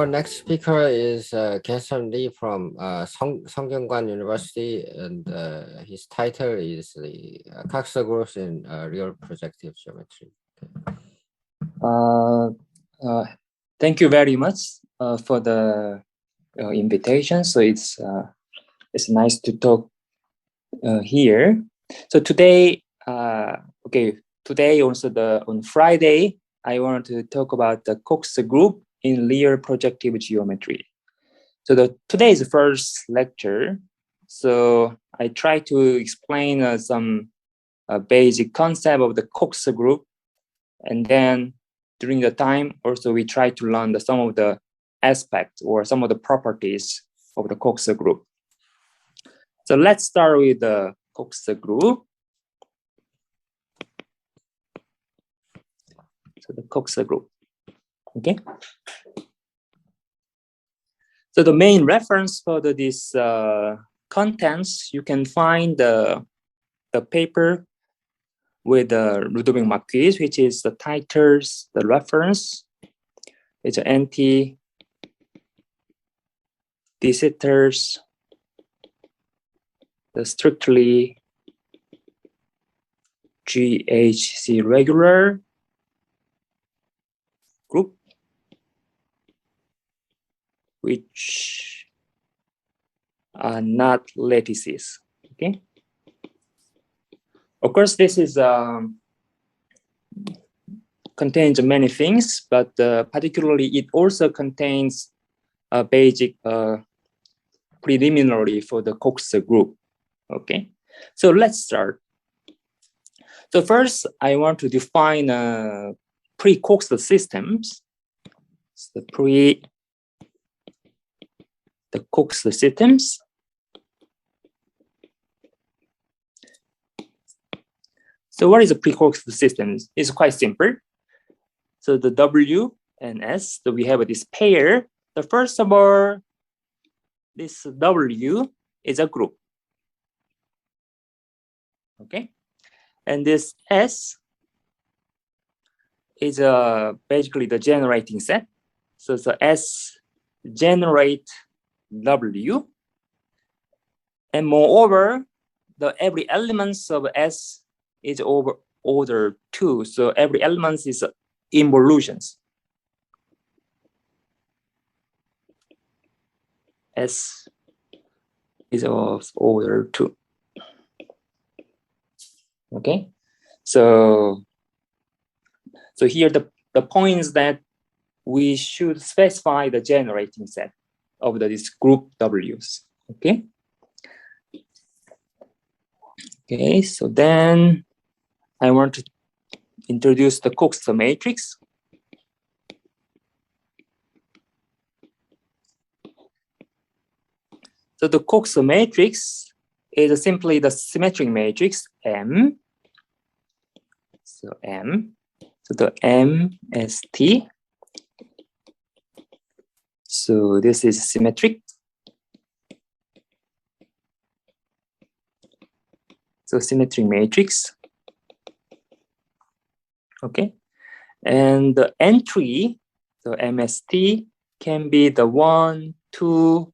our next speaker is Gye-Seon Lee from Sungkyunkwan University, and his title is the KAIST growth in real projective geometry. Thank you very much for the invitation. So it's nice to talk here. So today, today also on Friday, I want to talk about the KAIST group in real projective geometry. So today is the first lecture. So I try to explain some basic concept of the KAIST group, and then during the time also we try to learn some of the aspects or some of the properties of the KAIST group. So let's start with the KAIST group. So the KAIST group, okay. So the main reference for this contents, you can find the paper with Ludovic Marquis, which is the titles, the reference. It's anti de Sitters, the strictly GHC regular group, which are not lattices. Okay. Of course, this is contains many things, but particularly it also contains a basic preliminary for the KAIST group. Okay, so let's start. So first, I want to define pre-KAIST systems. So the KAIST systems. So what is a pre-KAIST system? It's quite simple. So the W and S, so we have this pair. The first of all, this W is a group. Okay, and this S is basically the generating set. So the S generate W, and moreover, every elements of S is over order 2. So every element is involutions. S is of order 2. Okay, so here the point is that we should specify the generating set of this group W's. Okay. Okay, so then I want to introduce the KAIST matrix. So the KAIST matrix is simply the symmetric matrix M. So M. So the MST. So this is symmetric. So symmetric matrix. Okay. And the entry, so MST, can be the 1, 2,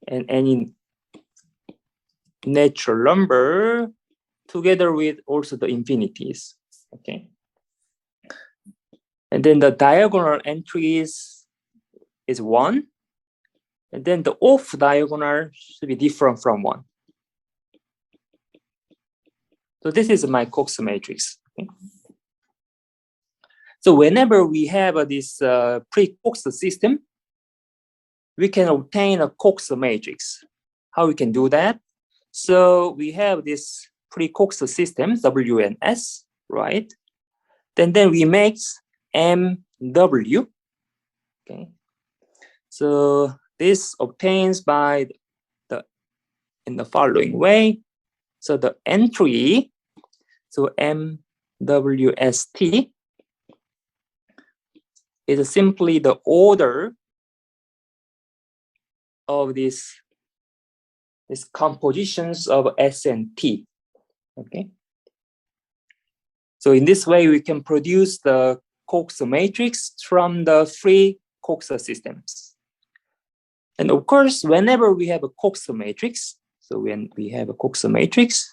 and any natural number together with also the infinities. Okay. And then the diagonal entries is 1. And then the off diagonal should be different from 1. So this is my KAIST matrix. Okay. So whenever we have this pre-KAIST system, we can obtain a KAIST matrix. How we can do that? So we have this pre-KAIST system, W and S, right? Then we make MW. Okay. So this obtains by in the following way. So the entry, so MWST is simply the order of these compositions of S and T. Okay. So in this way, we can produce the KAIST matrix from the free Cox systems. And of course, whenever we have a Cox matrix, so when we have a Cox matrix,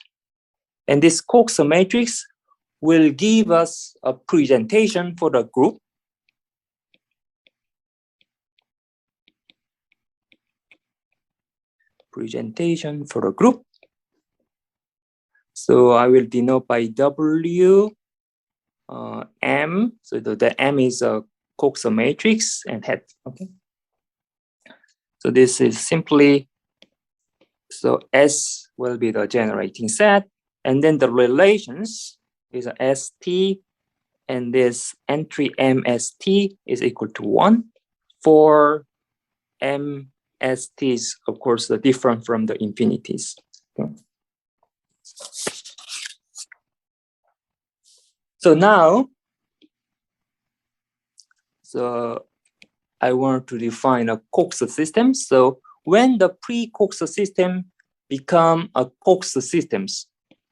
and this Cox matrix will give us a presentation for the group. Presentation for a group. So I will denote by W, M. So the M is a Cox matrix and head. Okay. So this is simply, so S will be the generating set, and then the relations is a ST, and this entry MST is equal to 1 for MSTs, of course, different from the infinities. Okay. So now, so I want to define a Cox system. So when the pre-Cox system become a Cox systems,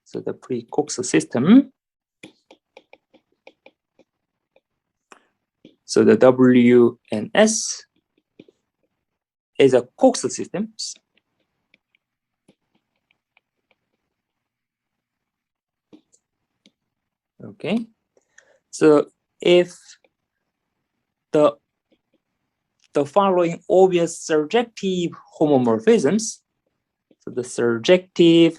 so the pre-Cox system, so the W and S is a Cox systems. Okay, so if the following obvious surjective homomorphisms, so the surjective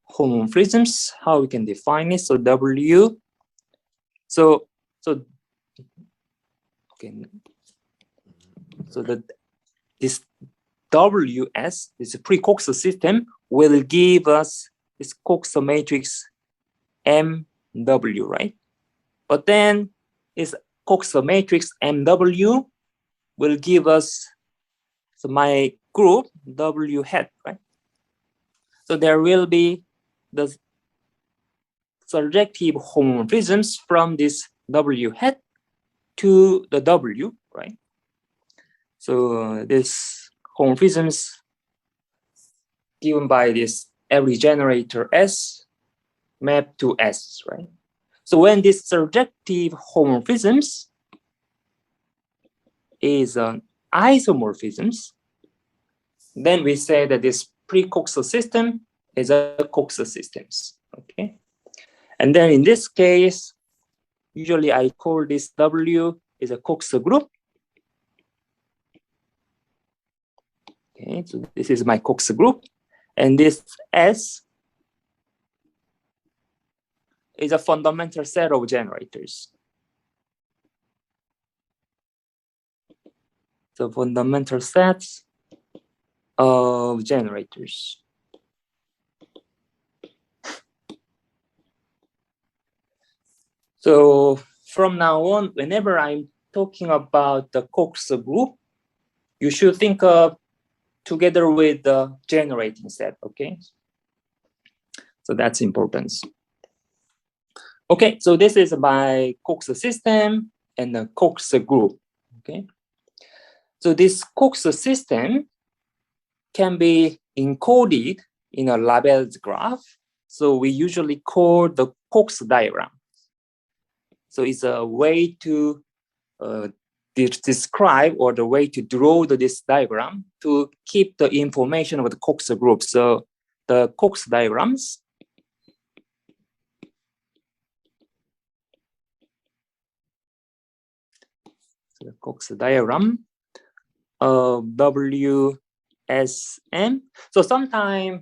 homomorphisms, how we can define it? So W, so okay, so this WS, this pre-Cox system, will give us this Cox matrix MW, right? But then this Cox matrix MW will give us, so my group W hat, right? So there will be the surjective homomorphisms from this W hat to the W, right? So this homomorphisms given by this every generator S map to S, right? So when this surjective homomorphisms is an isomorphisms, then we say that this pre-Cox system is a Cox systems, okay? And then in this case, usually I call this W is a Cox group. Okay, so this is my Cox group, and this S is a fundamental set of generators. So fundamental sets of generators. So from now on, whenever I'm talking about the Cox group, you should think of together with the generating set, okay? So that's important. Okay, so this is my Cox system and the Cox group, okay? So this Cox system can be encoded in a labeled graph. So we usually call the Cox diagram. So it's a way to describe, or the way to draw this diagram to keep the information of the Cox group. So the Cox diagrams, so the Cox diagram of WSM. So sometimes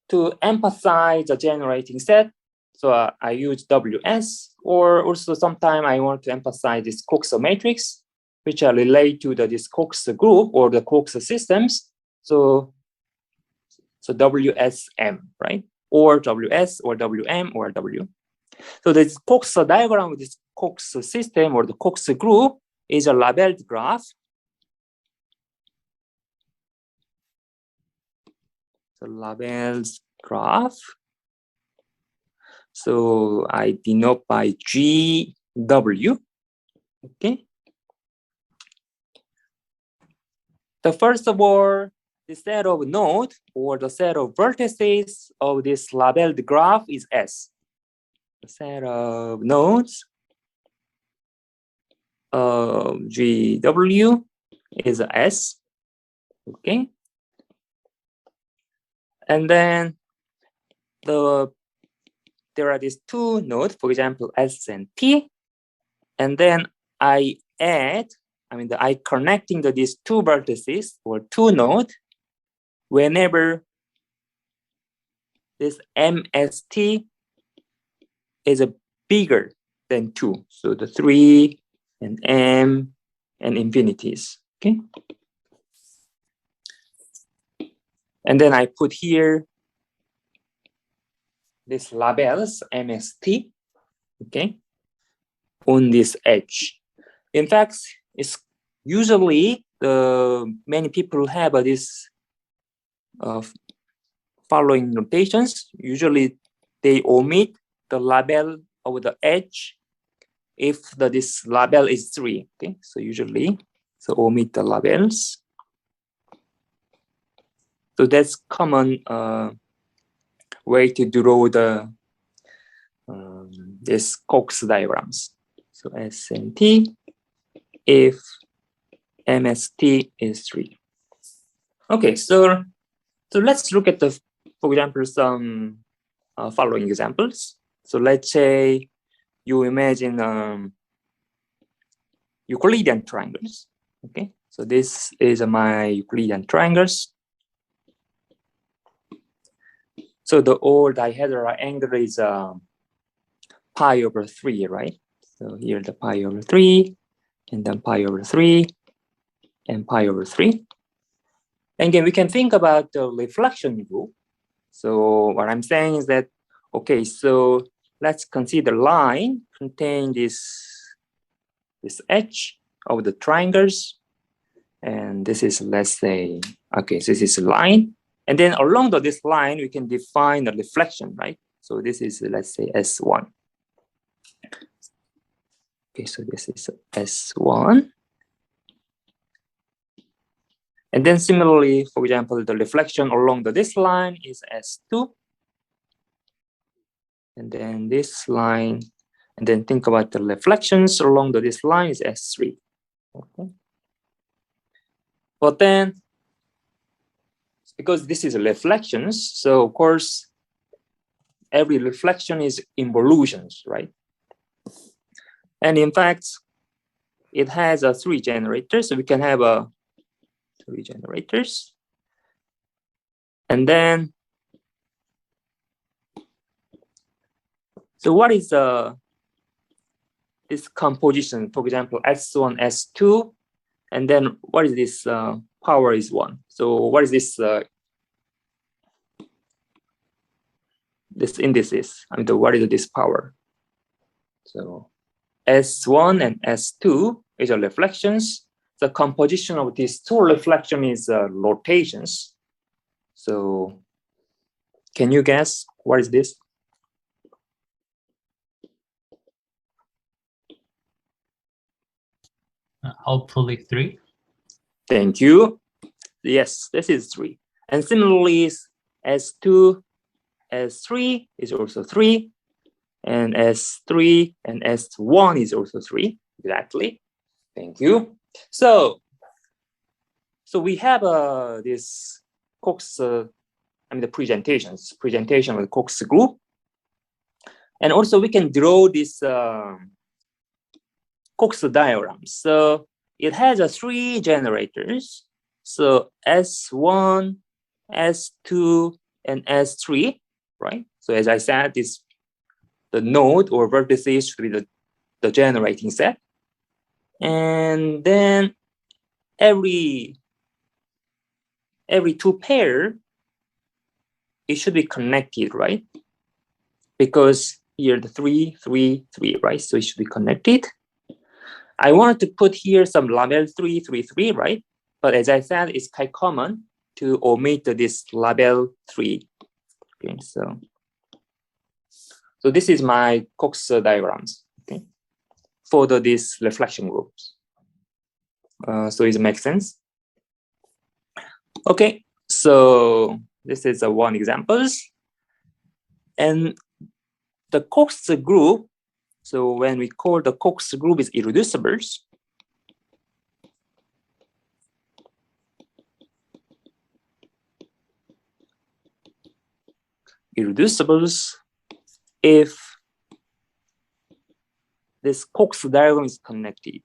to emphasize the generating set, so I use WS, or also sometimes I want to emphasize this Cox matrix, which are related to this Cox group or the Cox systems. So WSM, right? Or WS or WM or W. So this Cox diagram with this Cox system or the Cox group is a labeled graph. So labeled graph. So I denote by GW. Okay. The first of all, the set of nodes or the set of vertices of this labeled graph is S. The set of nodes GW is a S. Okay. And then there are these two nodes, for example, S and T. And then I connecting these two vertices or two nodes whenever this MST is a bigger than 2. So the 3 and M and infinities. Okay. And then I put here these labels MST, okay, on this edge. In fact, it's usually many people have this following notations. Usually they omit the label over the edge if this label is 3. Okay, so usually omit the labels. So that's common way to draw the this Cox diagrams. So S and T if MST is 3. Okay, so let's look at for example, some following examples. So let's say you imagine Euclidean triangles. Okay, so this is my Euclidean triangles. So the all dihedral angle is pi over 3, right? So here the pi over 3, and then pi over 3, and pi over 3. And again, we can think about the reflection group. So what I'm saying is that, okay, so let's consider line contain this edge of the triangles. And this is, let's say, okay, so this is a line. And then along this line, we can define a reflection, right? So this is, let's say, S1. Okay, so this is S1. And then similarly, for example, the reflection along this line is S2. And then this line, and then think about the reflections along this line is S3. Okay. But then, because this is reflections, so of course, every reflection is involutions, right? And in fact, it has 3 generators, so we can have 3 generators. And then, so what is this composition? For example, S1, S2, and then what is this power is 1? So what is this this indices? I mean, what is this power? So S1 and S2 is a reflections. The composition of these 2 reflection is rotations. So can you guess what is this? Hopefully 3. Thank you. Yes, this is 3. And similarly, S2, S3 is also 3. And S3 and S1 is also 3. Exactly. Thank you. So we have this Cox, the presentation of the Cox group. And also we can draw this Cox diagram. So it has 3 generators. So S1, S2, and S3, right? So as I said, the node or vertices should be the generating set. And then every 2 pair, it should be connected, right? Because here the 3, 3, 3, right? So it should be connected. I wanted to put here some label 3, 3, 3, right? But as I said, it's quite common to omit this label 3. Okay, so this is my Cox diagrams, okay, for these reflection groups. So it makes sense. Okay, so this is one examples. And the Cox group, so when we call the Cox group is irreducibles, irreducibles if this Cox diagram is connected.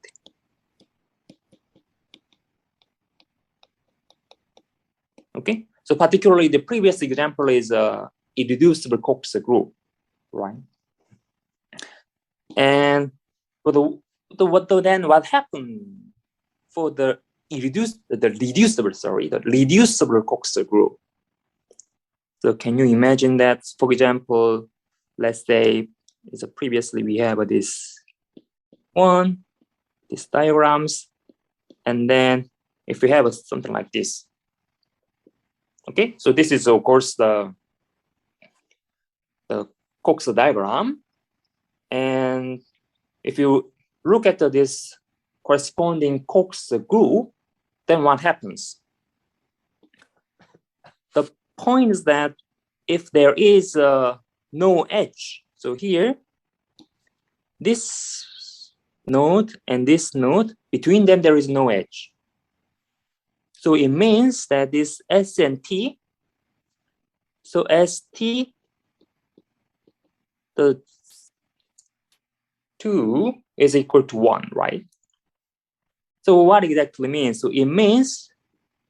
Okay, so particularly the previous example is a irreducible Cox group, right? And what happened for the reducible Cox group? So can you imagine that, for example, let's say previously we have this one, these diagrams, and then if we have something like this. Okay, so this is of course the Cox diagram, and if you look at this corresponding Cox group, then what happens? The point is that if there is no edge, so here, this node and this node, between them there is no edge. So it means that this S and T, so ST, the 2 is equal to 1, right? So what exactly means? So it means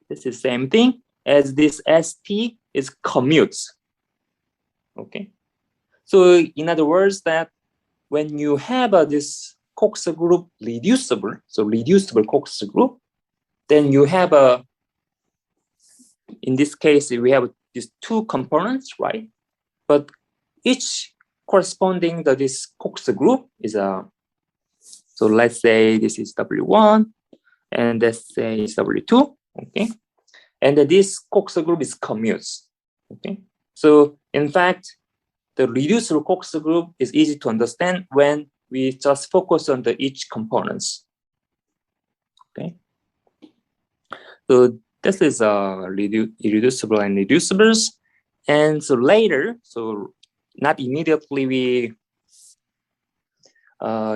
this is the same thing as this ST is commutes. Okay. So in other words, that when you have this Cox group reducible, so reducible Cox group, then you have in this case, we have these 2 components, right? But each corresponding to this Cox group is so let's say this is W1, and let's say it's W2, okay? And this Cox group is commutes, okay? So in fact, the reducible Cox group is easy to understand when we just focus on each components, okay? So this is irreducible and reducibles. And so later, so not immediately we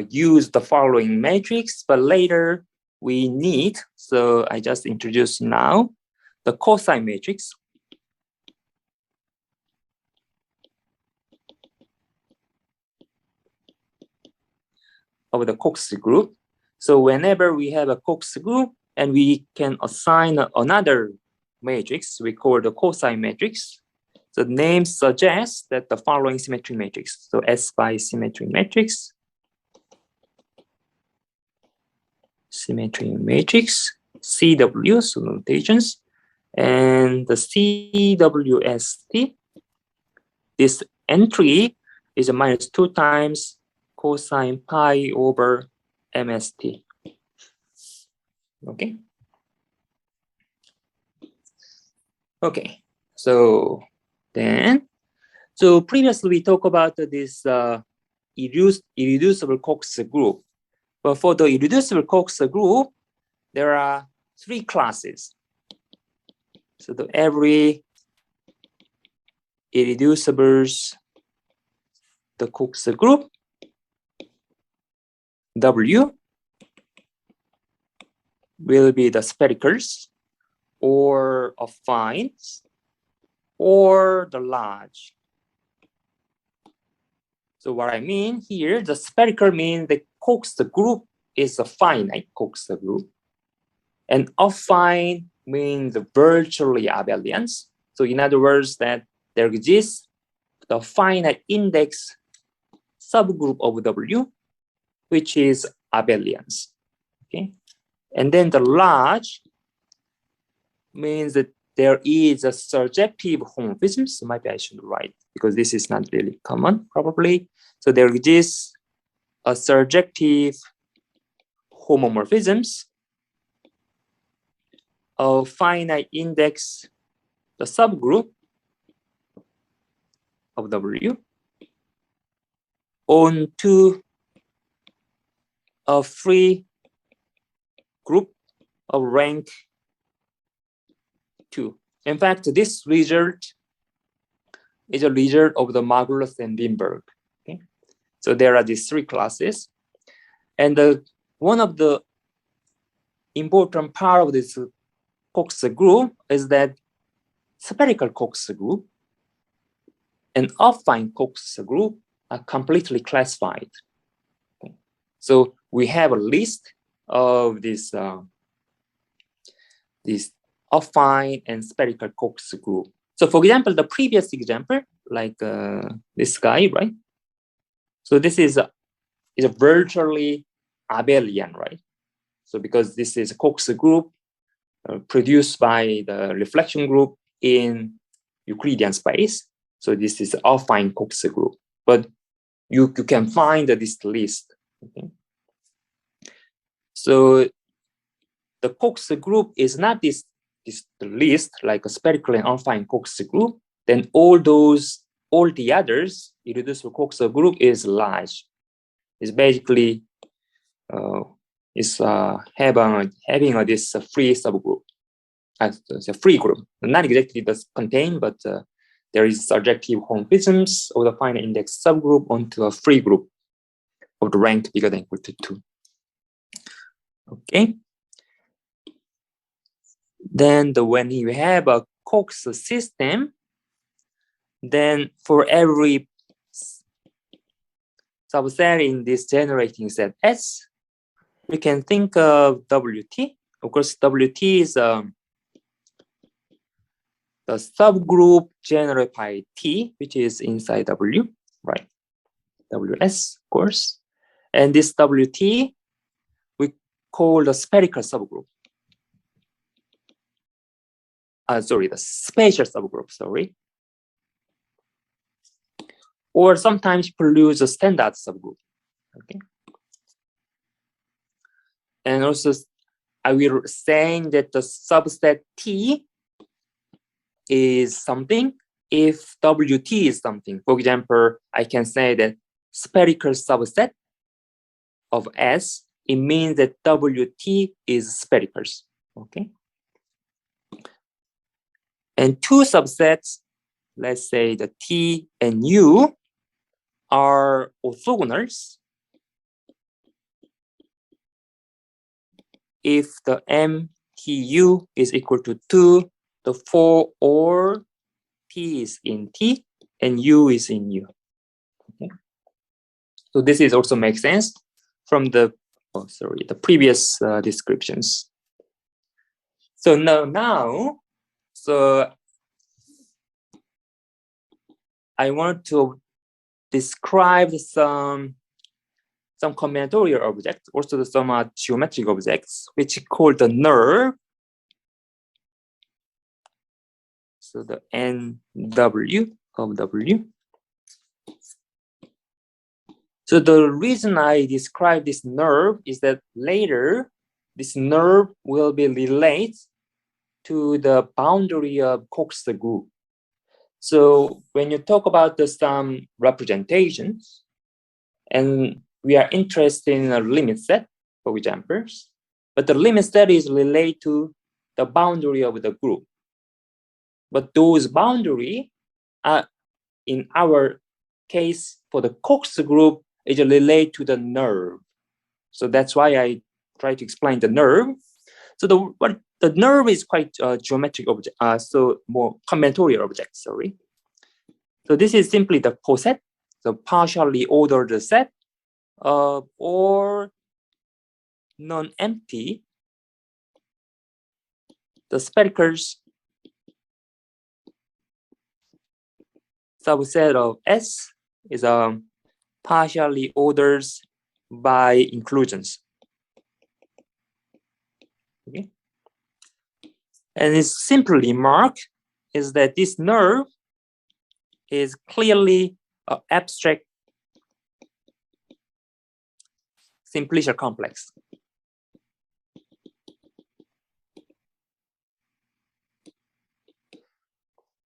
use the following matrix, but later we need, so I just introduced now, the cosine matrix. Of the Cox group. So whenever we have a Cox group and we can assign another matrix, we call the cosine matrix. The name suggests that the following symmetry matrix. So S by symmetry matrix. Symmetry matrix, CW, so notations, and the CWST. This entry is a minus 2 times cosine pi over MST. Okay. Okay. So then, so previously we talked about this irreducible Cox group. But for the irreducible Cox group, there are 3 classes. So every irreducibles, the Cox group, W will be the sphericals or affines or the large. So what I mean here, the spherical means the Cox group is a finite Cox group, and affine means virtually abelians. So in other words, that there exists the finite index subgroup of W, which is abelians. Okay, and then the large means that there is a surjective homomorphism. So maybe I should write, because this is not really common, probably. So there exists a surjective homomorphisms of finite index, the subgroup of W, onto a free group of rank 2. In fact, this result is a result of the Magulus and Wimberg. Okay, so there are these 3 classes, and one of the important part of this Cox group is that spherical Cox group and affine Cox group are completely classified. Okay. So we have a list of this affine and spherical Cox group. So for example, the previous example, like this guy, right? So this is a virtually abelian, right? So because this is a Cox group produced by the reflection group in Euclidean space. So this is affine Cox group, but you can find this list. Okay. So the Cox group is not this list like a spherical and affine Cox group. Then all the others irreducible Cox group is large. It's basically having this free subgroup. It's a free group, not exactly the contain, but there is surjective homomorphisms of the finite index subgroup onto a free group of the rank bigger than or equal to 2. Okay. Then when you have a Cox system, then for every subset in this generating set S, we can think of WT. Of course, WT is the subgroup generated by T, which is inside W, right? WS, of course. And this WT, we call the spherical subgroup. The spatial subgroup, sorry. Or sometimes people use a standard subgroup, okay? And also, I will saying that the subset T is something if WT is something. For example, I can say that spherical subset of S, it means that WT is spherical, okay? And two subsets, let's say the T and U, are orthogonals if the MTU is equal to 2, the 4 or T is in T and U is in U. Okay. So this is also makes sense from the previous descriptions. So now, I want to describe some combinatorial objects, also some geometric objects, which is called the nerve. So the NW of W. So the reason I describe this nerve is that later, this nerve will be related to the boundary of Cox group. So when you talk about some representations, and we are interested in a limit set, for example, but the limit set is related to the boundary of the group. But those boundary are, in our case, for the Cox group, is related to the nerve. So that's why I try to explain the nerve. So the nerve is quite a geometric object, so more combinatorial object, sorry. So this is simply the coset, the partially ordered set, or non-empty, the spherical subset of S is partially ordered by inclusions. Okay. And it's simply marked is that this nerve is clearly an abstract simplicial complex.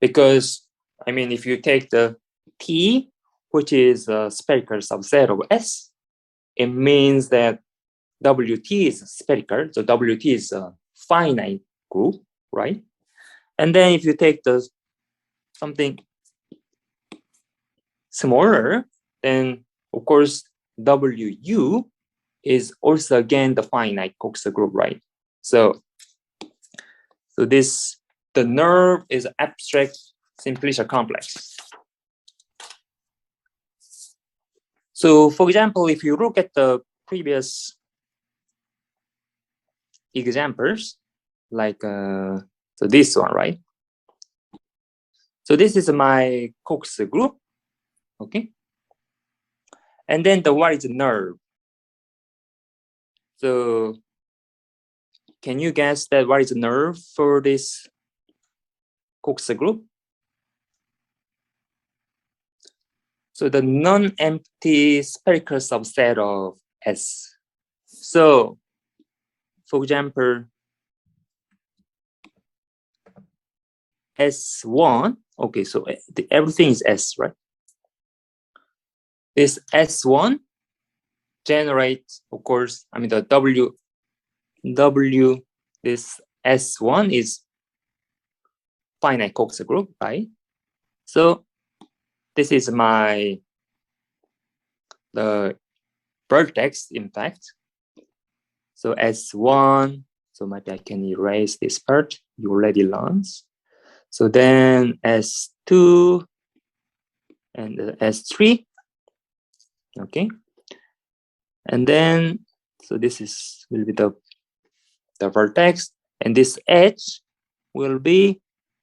Because, I mean, if you take the T, which is a spherical subset of S, it means that WT is spherical, so WT is a finite group, right? And then if you take something smaller, then of course WU is also again the finite Cox group, right? So the nerve is abstract simplicial complex. So for example, if you look at the previous examples, like so this one, right? So this is my Cox group, okay? And then what is the nerve? So can you guess that what is the nerve for this Cox group? So the non-empty spherical subset of S. So for example, S1, okay, so everything is S, right? This S1 generates, of course, I mean the W, this S1 is finite Cox group, right? So this is the vertex, in fact. So S1, so maybe I can erase this part, you already learned. So then S2 and S3, okay. And then, so this will be the vertex, and this edge will be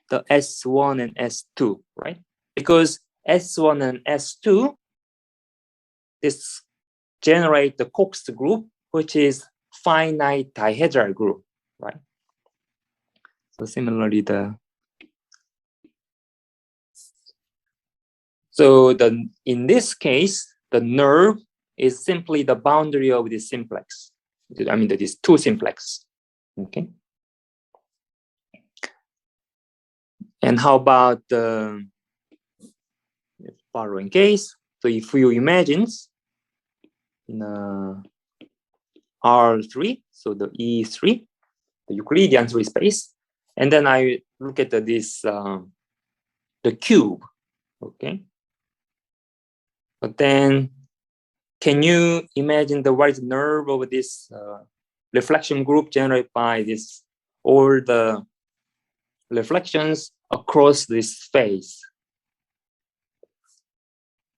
the S1 and S2, right? Because S1 and S2, this generate the Cox group, which is finite dihedral group, right? So similarly, in this case, the nerve is simply the boundary of this simplex. I mean, these two simplex, okay? And how about the following case? So if you imagine in R3, so the E3, the Euclidean 3 space, and then I look at this, the cube, okay? But then, can you imagine what is the nerve of this reflection group generated by this, all the reflections across this space?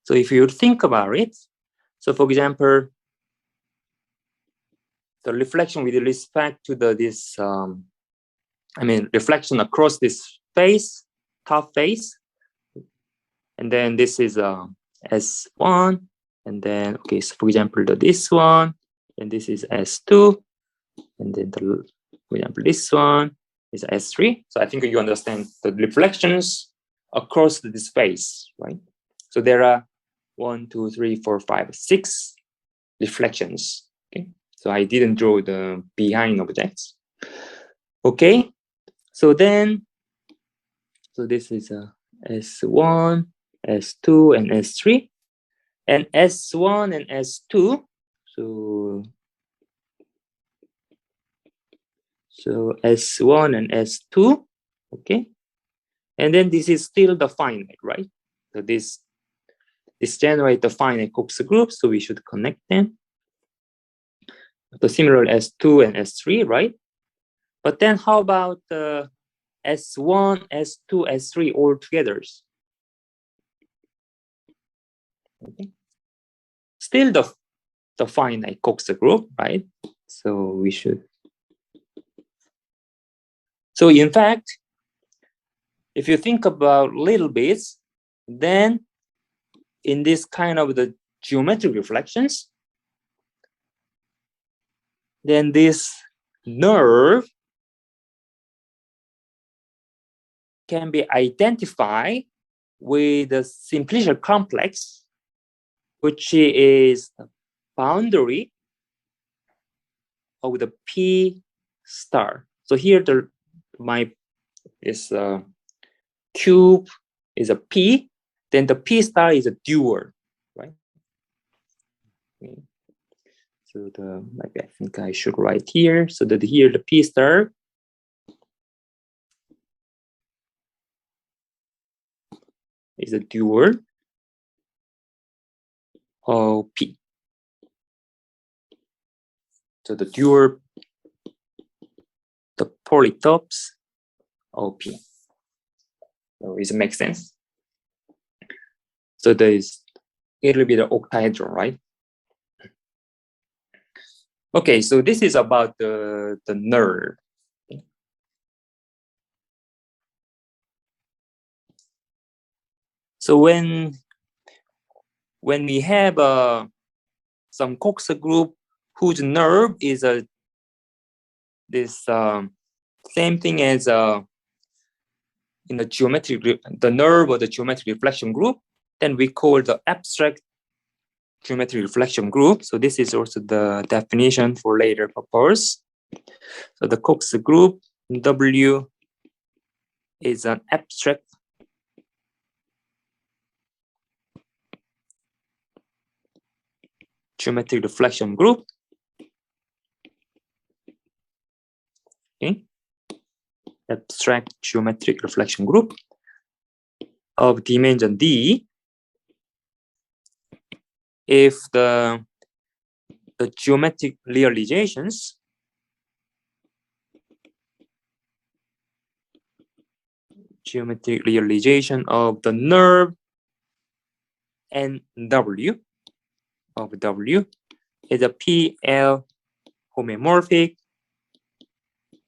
So if you think about it, so for example, the reflection with respect to this, reflection across this face, top face, and then this is S1, and then, okay, so for example, this one, and this is S2, and then for example, this one is S3. So I think you understand the reflections across the space, right? So there are 1, 2, 3, 4, 5, 6 reflections, okay? So I didn't draw the behind objects. Okay, so then, so this is S1, S2, and S3. And S1 and S2, so S1 and S2, okay? And then this is still the finite, right? So this generates the finite Cox group, so we should connect them. So similar S2 and S3, right? But then how about S1, S2, S3 all together? Okay. Still the finite Cox group, right? So we should. So in fact, if you think about little bits, then in this kind of the geometric reflections, then this nerve can be identified with the simplicial complex, which is the boundary of the P star. So here this cube is a P, then the P star is a dual, right? Okay. So maybe I think I should write here, so that here the P star is a dual of P. So the dual, the polytopes of P. So it makes sense. So there is, it will be the octahedron, right? Okay, so this is about the nerve. So when we have some Cox group whose nerve is this same thing as in the geometric, the nerve or the geometric reflection group, then we call the abstract geometric reflection group. So this is also the definition for later purpose. So the Cox group W is an abstract geometric reflection group. Okay. Abstract geometric reflection group of dimension D if the geometric realizations of the nerve and W of W is a PL homomorphic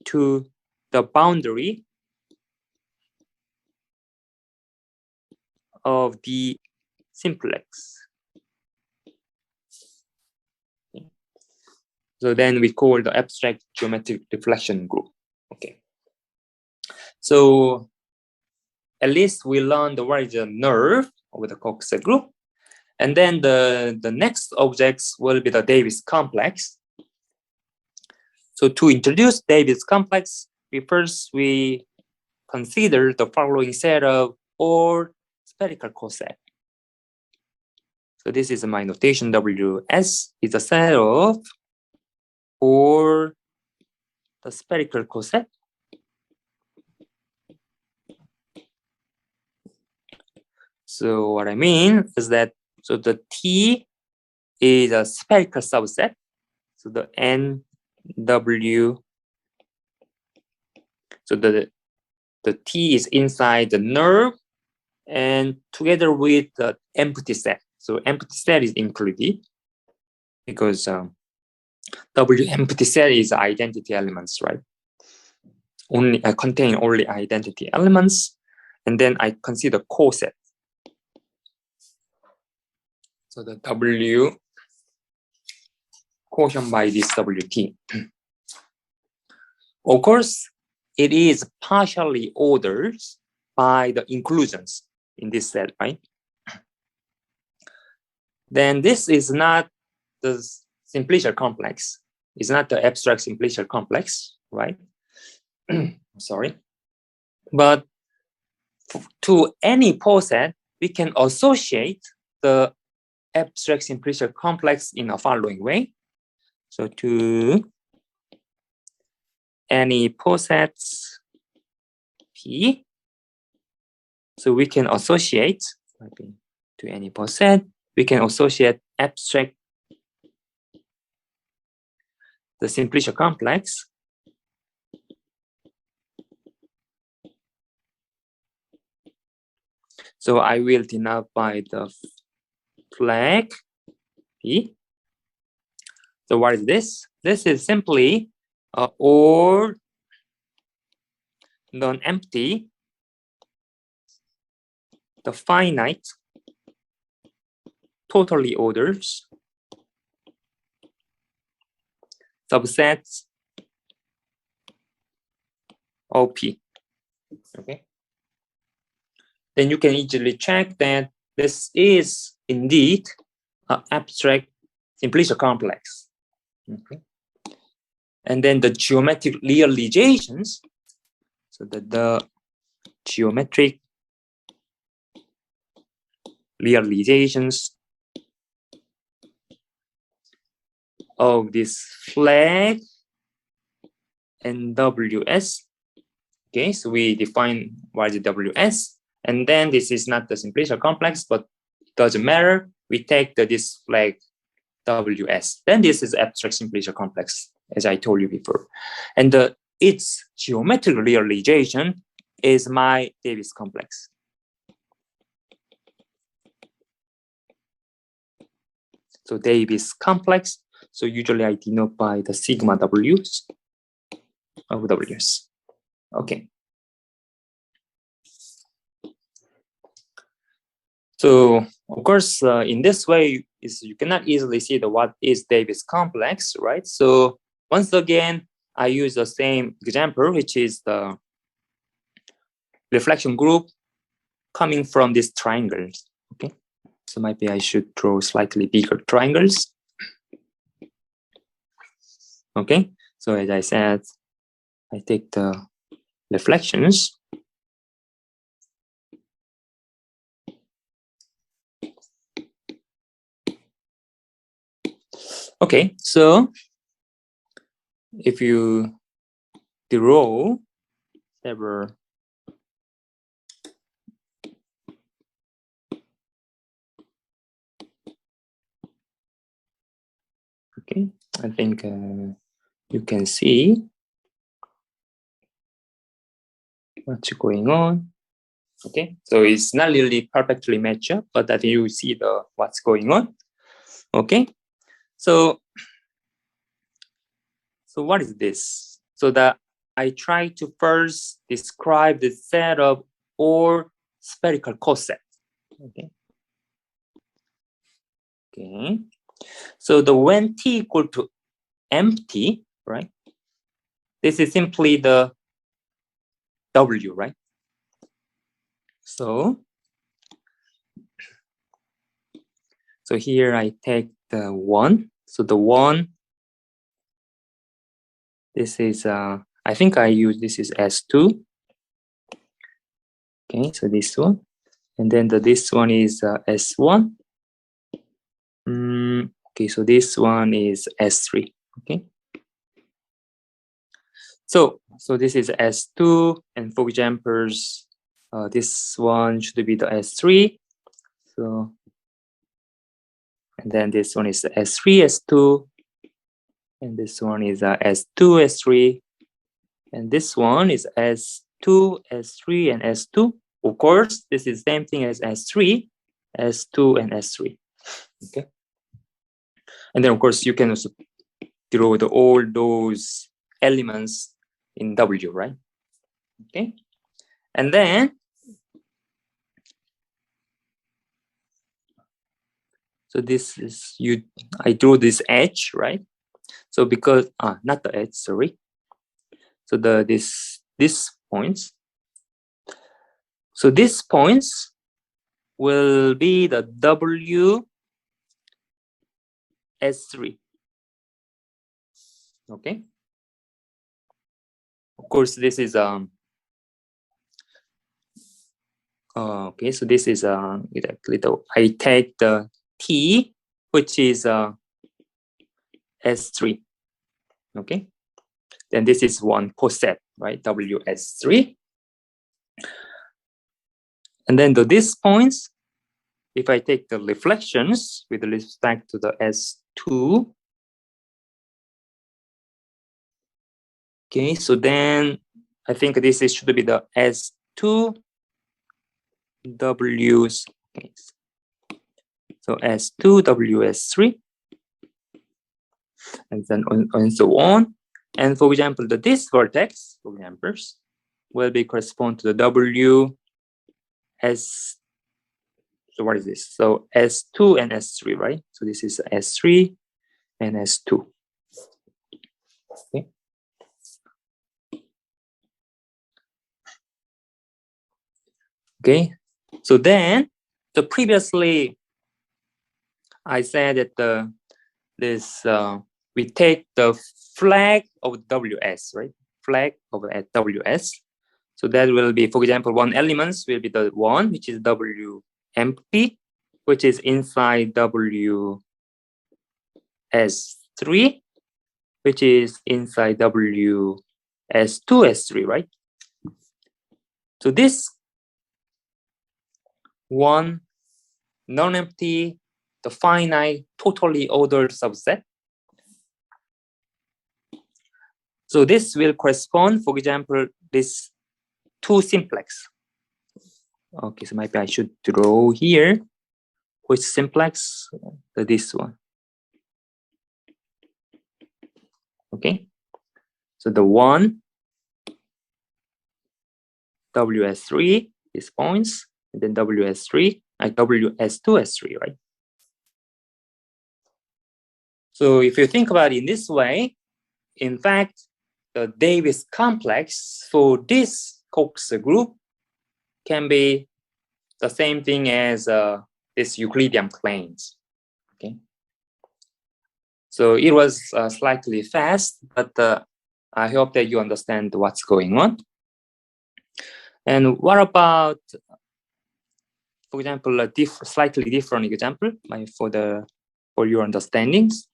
to the boundary of the simplex. So then we call the abstract geometric reflection group. Okay. So at least we learned what is the nerve of the Cox group. And then the next objects will be the Davis complex. So to introduce Davis complex, we consider the following set of all spherical coset. So this is my notation. WS is a set of all the spherical coset. So what I mean is that, so the T is a spherical subset. So the NW, so the T is inside the nerve and together with the empty set. So empty set is included because W empty set is identity elements, right? Only contain only identity elements, and then I consider coset. So the W quotient by this WT. Of course, it is partially ordered by the inclusions in this set, right? Then this is not the simplicial complex. It's not the abstract simplicial complex, right? Sorry. But to any poset, we can associate the abstract simplicial complex in a following way. So to any posets P, so we can associate to any poset, we can associate abstract the simplicial complex so I will denote by the flag P. So what is this? This is simply or non-empty, the finite, totally ordered subsets of P. Okay. Then you can easily check that this is indeed an abstract simplicial complex. Okay. And then the geometric realizations, so that the geometric realizations of this flag and WS. Okay, so we define what is WS, and then this is not the simplicial complex, but it doesn't matter. We take this flag WS. Then this is abstract simplicial complex, as I told you before. And its geometric realization is my Davis complex. So Davis complex. So usually I denote by the sigma W's of W's. Okay. So of course, in this way, you cannot easily see what is Davis complex, right? So once again, I use the same example, which is the reflection group coming from these triangles. Okay, so maybe I should draw slightly bigger triangles. Okay, so as I said, I take the reflections. Okay, so if you draw several okay, I think you can see what's going on. Okay, so it's not really perfectly matched up, but that you see the what's going on. Okay, so what is this? So that I try to first describe the set of all spherical cosets. Okay. Okay. So the when t equal to empty, right? This is simply the W, right? So here I take the 1. So the 1, this is I think I use this is S2. Okay, so this one, and then this one is S1. Okay, so this one is S3. Okay, so this is S2, and for examples, this one should be the S3. So, and then this one is S3, S2, and this one is S2, S3, and this one is S2, S3, and S2. Of course, this is the same thing as S3, S2, and S3. Okay, and then of course you can also draw all those elements in W, right? Okay, and then so this is I drew this edge, right? So because not the edge, sorry. So this points. So these points will be the W S3. Okay. Of course, this is okay. So this is I take the T, which is S3. Okay. Then this is one coset, right? WS3. And then these points, if I take the reflections with respect to the S2, okay, so then I think this should be the S2 W's. Okay. So S2 WS3, and then and so on. And for example, this vertex, for examples, will be correspond to the W S. So what is this? So S2 and S3, right? So this is S3 and S2. Okay. Okay. So then, previously I said that we take the flag of WS, right? Flag of WS. So that will be, for example, one elements will be the 1, which is W empty, which is inside W S3, which is inside W S2, S3, right? So this one non-empty, the finite, totally ordered subset. So this will correspond, for example, this 2 simplex. Okay, so maybe I should draw here which simplex, this one. Okay, so the one WS3 these points, and then WS3 and WS2S3, right? So if you think about it in this way, in fact, the Davis complex for this Cox group can be the same thing as this Euclidean planes. Okay, so it was slightly fast, but I hope that you understand what's going on. And what about, for example, a slightly different example for your understandings?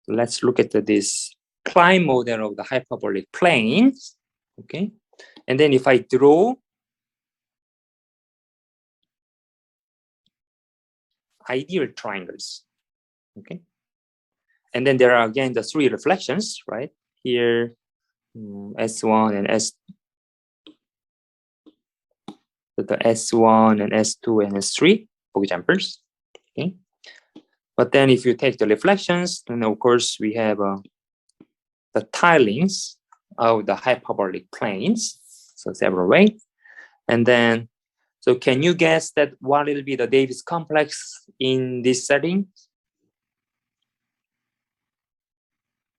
Let's look at this Klein model of the hyperbolic planes. Okay, and then if I draw ideal triangles, okay, and then there are again the three reflections, right? Here, S1 and S, the S1 and S2 and S3, for examples. Okay, but then if you take the reflections, then of course we have the tilings of the hyperbolic planes, so several ways. And then, so can you guess that what will be the Davis complex in this setting?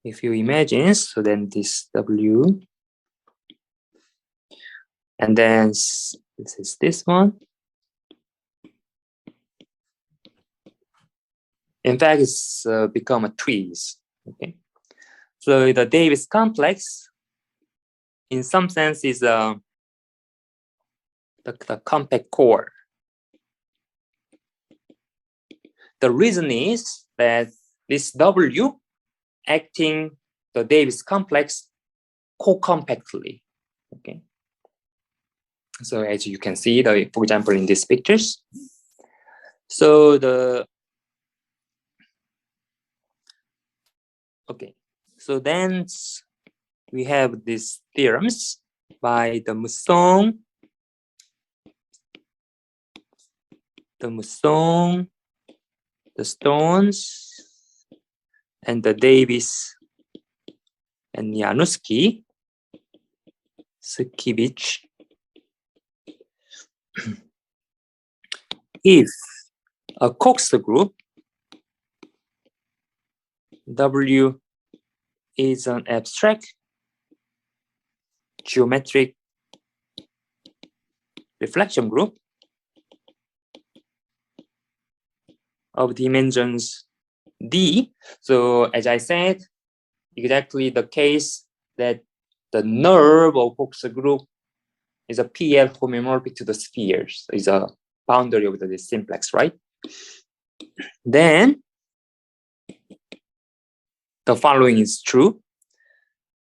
If you imagine, so then this W, and then this is this one. In fact, it's become a trees. Okay, so the Davis complex, in some sense, is the compact core. The reason is that this W acting the Davis complex co-compactly. Okay, so as you can see, for example, in these pictures, so so then we have these theorems by the Mousson, the Stones, and the Davis and Januski, Skibich. If a Cox group W is an abstract geometric reflection group of dimensions D. So as I said, exactly the case that the nerve of Cox group is a PL homomorphic to the spheres, is a boundary of the simplex, right? Then the following is true.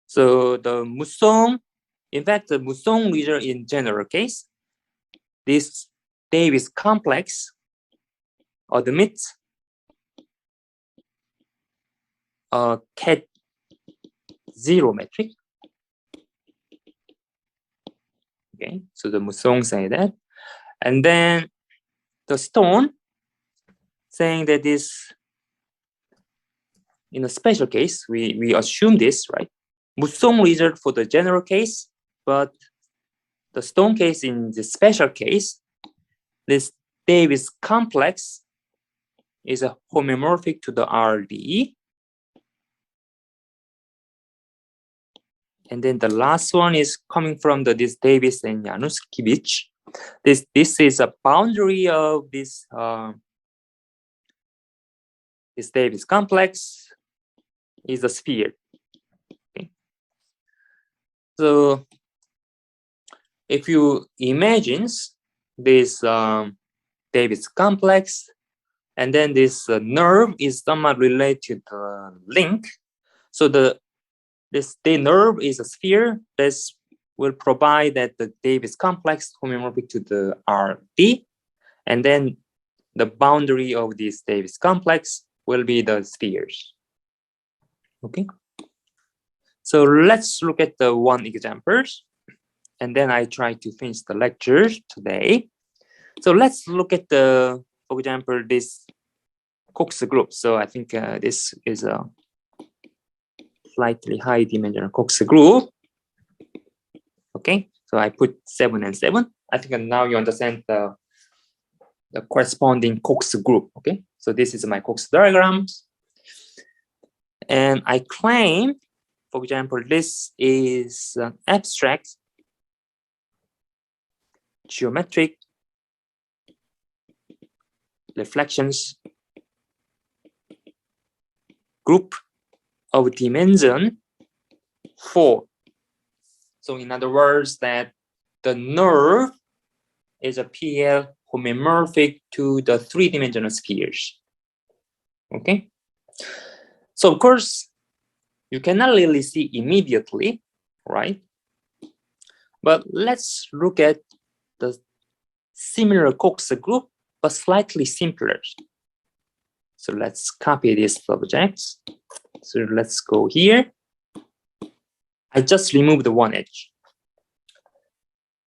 So the Mousson, in fact, the Mousson region in general case, this Davis complex admits a cat zero metric. Okay, so the Mousson say that. And then the Stone saying that this, in a special case, we assume this, right? Mousson result for the general case, but the Stone case in the special case, this Davis complex is a homomorphic to the RDE. And then the last one is coming from this Davis and Januskiewicz. This is a boundary of this this Davis complex is a sphere. Okay. So if you imagine this Davis complex, and then this nerve is somewhat related to the link. So the nerve is a sphere that will provide that the Davis complex homomorphic to the RD, and then the boundary of this Davis complex will be the spheres. Okay. So let's look at the one examples, and then I try to finish the lecture today. So let's look at the, for example, this Cox group. So I think this is a slightly high dimensional Cox group. Okay, so I put 7 and 7. I think now you understand the corresponding Cox group. Okay, so this is my Cox diagrams. And I claim, for example, this is an abstract geometric reflections group of dimension 4. So in other words, that the nerve is a PL homomorphic to the 3-dimensional spheres. Okay. So of course, you cannot really see immediately, right? But let's look at the similar Cox group, but slightly simpler. So let's copy these objects. So let's go here. I just removed one edge.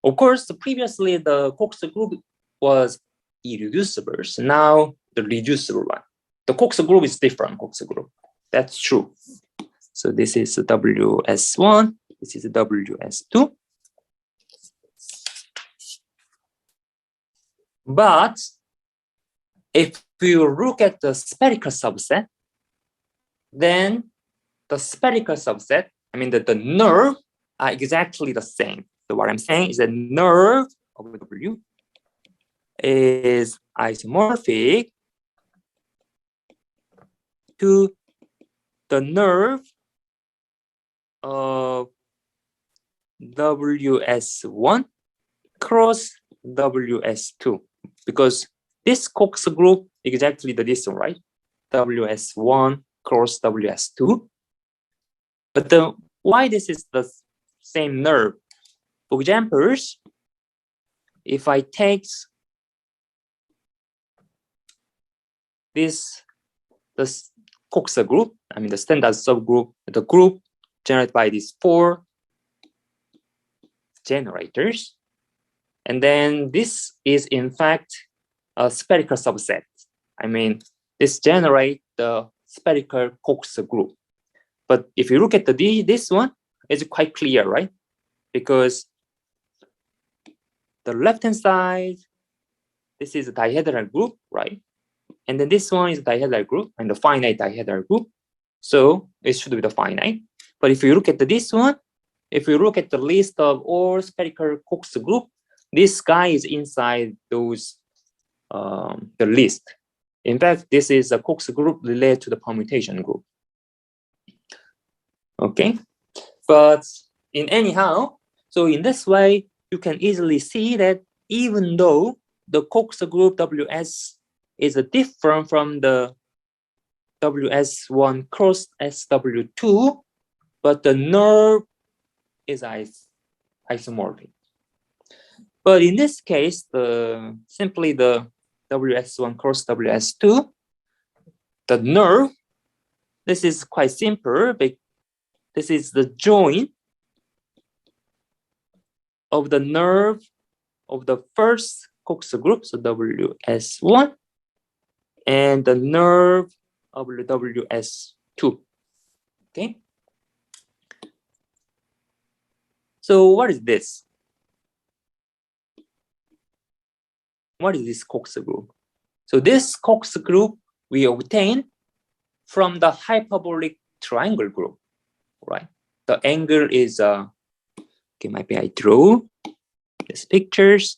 Of course, previously the Cox group was irreducible. So now the reducible one. The Cox group is different Cox group. That's true. So this is WS1. This is WS2. But if you look at the spherical subset, then the spherical subset, I mean the nerve, are exactly the same. So what I'm saying is the nerve of W is isomorphic to the nerve of WS1 cross WS2, because this Cox group is exactly this one, right? WS1 cross WS2. But why this is the same nerve? For example, if I take this Cox group, I mean the standard subgroup, the group generated by these 4 generators, and then this is in fact a spherical subset. I mean, this generates the spherical Cox group. But if you look at this one, it's quite clear, right? Because the left-hand side, this is a dihedral group, right? And then this one is a dihedral group and the finite dihedral group. So it should be the finite. But if you look at this one, if you look at the list of all spherical Cox group, this guy is inside those the list. In fact, this is a Cox group related to the permutation group. Okay, but in anyhow, so in this way, you can easily see that even though the Cox group WS is different from the WS1 cross SW2, but the nerve is isomorphic. But in this case, simply the WS1 cross WS2, the nerve, this is quite simple. This is the joint of the nerve of the first Cox group, so WS1, and the nerve of the WS2. Okay. So what is this? What is this Cox group? So this Cox group we obtain from the hyperbolic triangle group, right? The angle is okay, maybe I draw these pictures.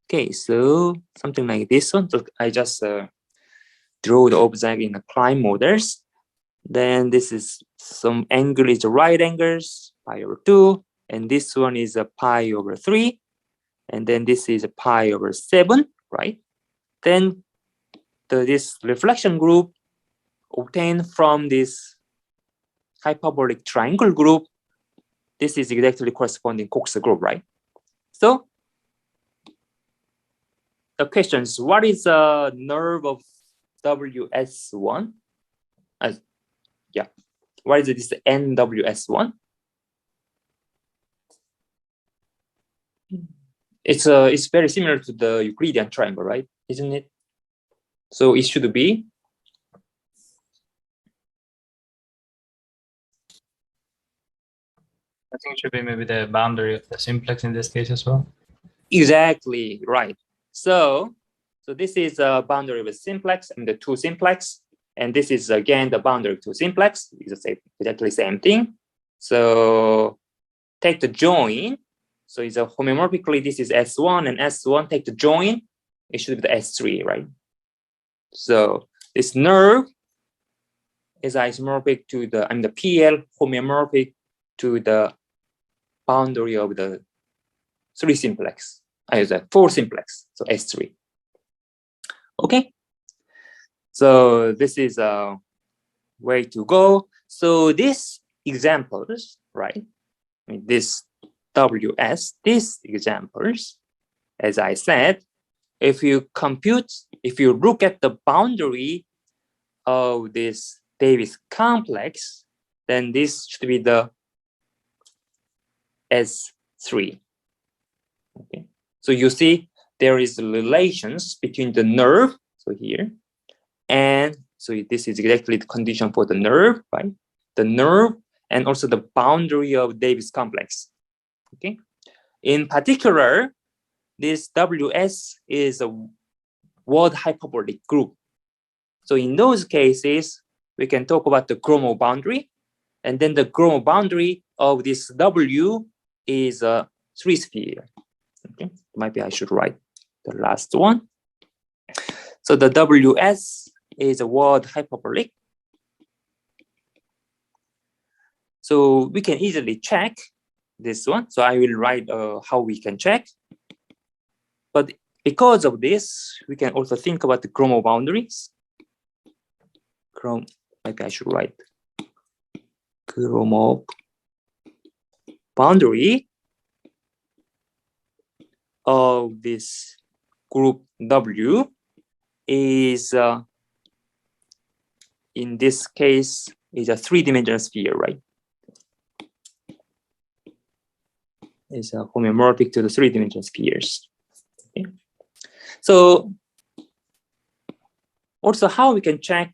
Okay, so something like this one. So I just draw the object in the Klein models. Then this is some angle is the right angles, pi over 2, and this one is a pi over 3, and then this is a pi over 7, right? Then this reflection group obtained from this hyperbolic triangle group, this is exactly corresponding Cox group, right? So the question is, what is a nerve of WS1? Yeah, what is this NWS1? It's very similar to the Euclidean triangle, right? Isn't it? So it should be I think it should be maybe the boundary of the simplex in this case as well. Exactly right. So this is a boundary with simplex and the two simplex, and this is again the boundary to simplex. It's exactly same thing. So take the join. So it's a homeomorphically, this is S1 and S1. Take the join. It should be the S3, right? So this nerve is isomorphic to the PL homeomorphic to the boundary of the 3 simplex. The 4 simplex, so S3. Okay. So this is a way to go. So these examples, right? I mean, this WS, these examples, as I said, if you look at the boundary of this Davis complex, then this should be the S3. Okay. So you see there is relations between the nerve, so here, and so this is exactly the condition for the nerve, right? The nerve and also the boundary of Davis complex. Okay. In particular, this WS is a word hyperbolic group. So in those cases, we can talk about the Gromov boundary, and then the Gromov boundary of this W is a 3 sphere. Okay, maybe I should write the last one. So the WS is a word hyperbolic. So we can easily check this one. So I will write how we can check. But because of this, we can also think about the Gromov boundaries. Maybe I should write Gromov boundary of this group W is in this case is a 3-dimensional sphere, right? Is homeomorphic to the 3-dimensional spheres. Okay. So also how we can check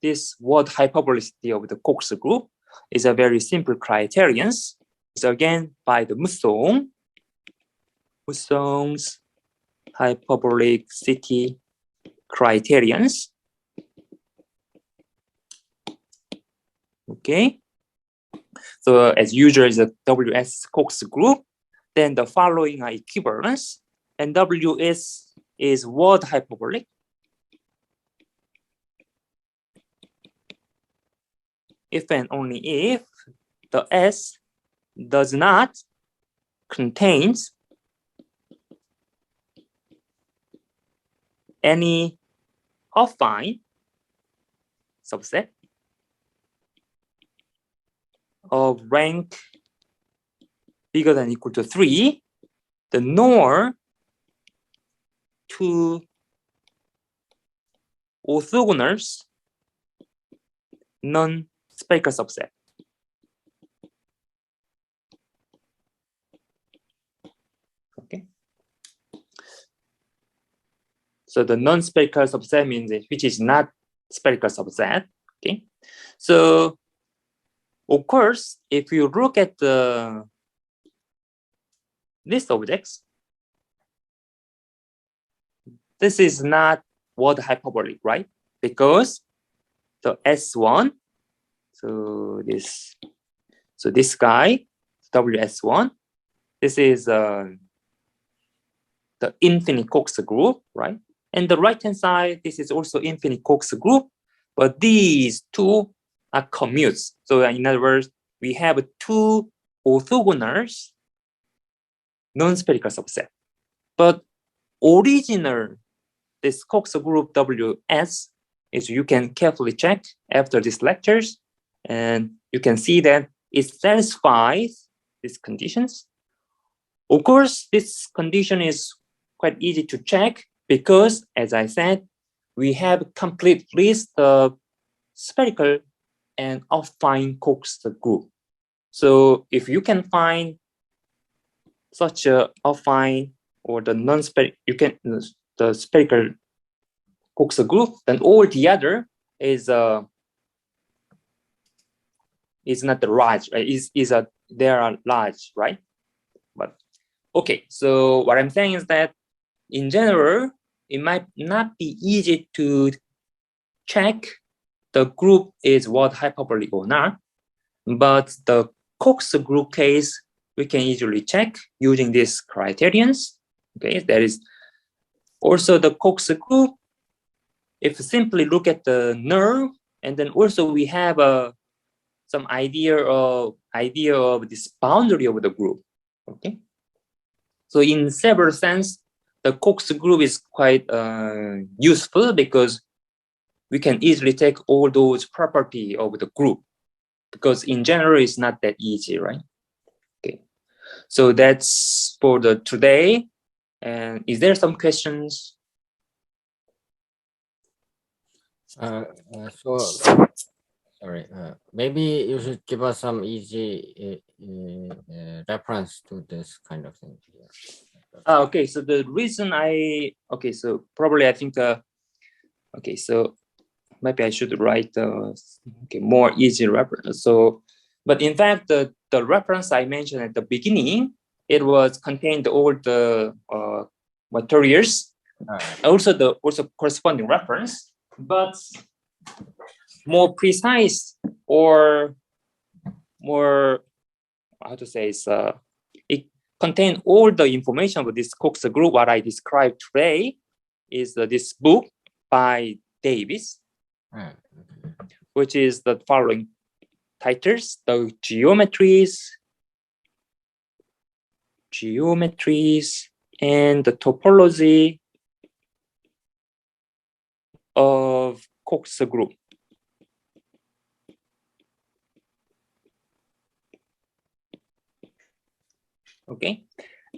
this word hyperbolicity of the Cox group is a very simple criterion. So again, by the Mussong's hyperbolicity criterions. Okay. So as usual is a WS Cox group, then the following are equivalence, and WS is word hyperbolic. If and only if the S does not contain any affine subset of rank bigger than or equal to 3, the nor two orthogonal non-spherical subset. Okay. So the non-spherical subset means which is not spherical subset. Okay. So of course, if you look at the list objects, this is not word hyperbolic, right? Because the S1, so this guy, WS1, this is the infinite Cox group, right? And the right-hand side, this is also infinite Cox group, but these two are commutes. So in other words, we have 2 orthogonal non-spherical subset. But original, this Cox group WS is you can carefully check after these lectures, and you can see that it satisfies these conditions. Of course, this condition is quite easy to check because, as I said, we have a complete list of spherical and affine Cox group. So if you can find such a affine or the non-spherical, you can the spherical Cox group, then all the other is not the right, right? Is a they are large, right? But okay, so what I'm saying is that in general, it might not be easy to check the group is word hyperbolic or not, but the Cox group case, we can easily check using these criterions. Okay, that is also the Cox group. If simply look at the nerve, and then also we have some idea of this boundary of the group. Okay, so in several sense, the Cox group is quite useful because we can easily take all those property of the group, because in general it's not that easy, right? Okay, so that's for the today. And is there some questions? Sorry, maybe you should give us some easy reference to this kind of thing here. Okay, so the reason so probably I think, okay, so maybe I should write more easy reference. So, but in fact, the reference I mentioned at the beginning, it was contained all the materials, also corresponding reference, but more precise or more, how to say, it contains all the information of this Cox group. What I described today is this book by Davis, which is the following titles: the geometries and the topology of Cox group. Okay,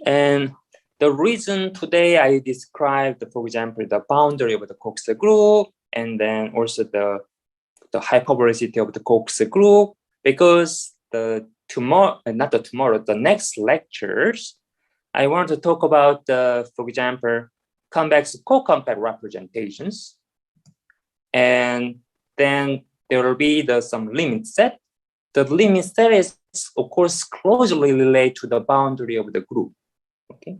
and the reason today I described, for example, the boundary of the Cox group, and then also the hyperbolicity of the Cox group, because the next lectures, I want to talk about, for example, convex co-compact representations, and then there will be some limit set. The limit set is, of course, closely related to the boundary of the group. Okay,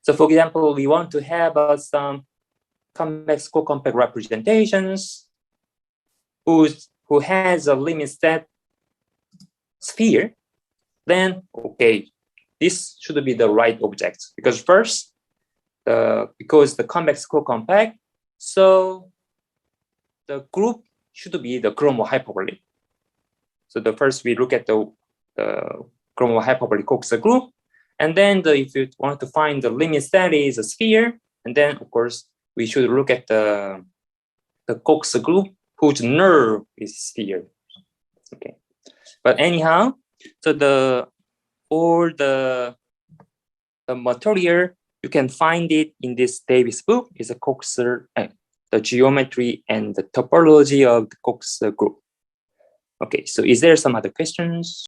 so for example, we want to have some convex co-compact representations who has a limit set sphere. Then okay, this should be the right object, because first, because the convex co-compact, so the group should be the chromohyperbolic. So the first we look at the chromohyperbolic Cox group, and then if you want to find the limit set is a sphere, and then of course we should look at the Cox group whose nerve is sphere. Okay, but anyhow, so all the material you can find it in this Davis book is a Cox, the geometry and the topology of the Cox group. Okay, so is there some other questions?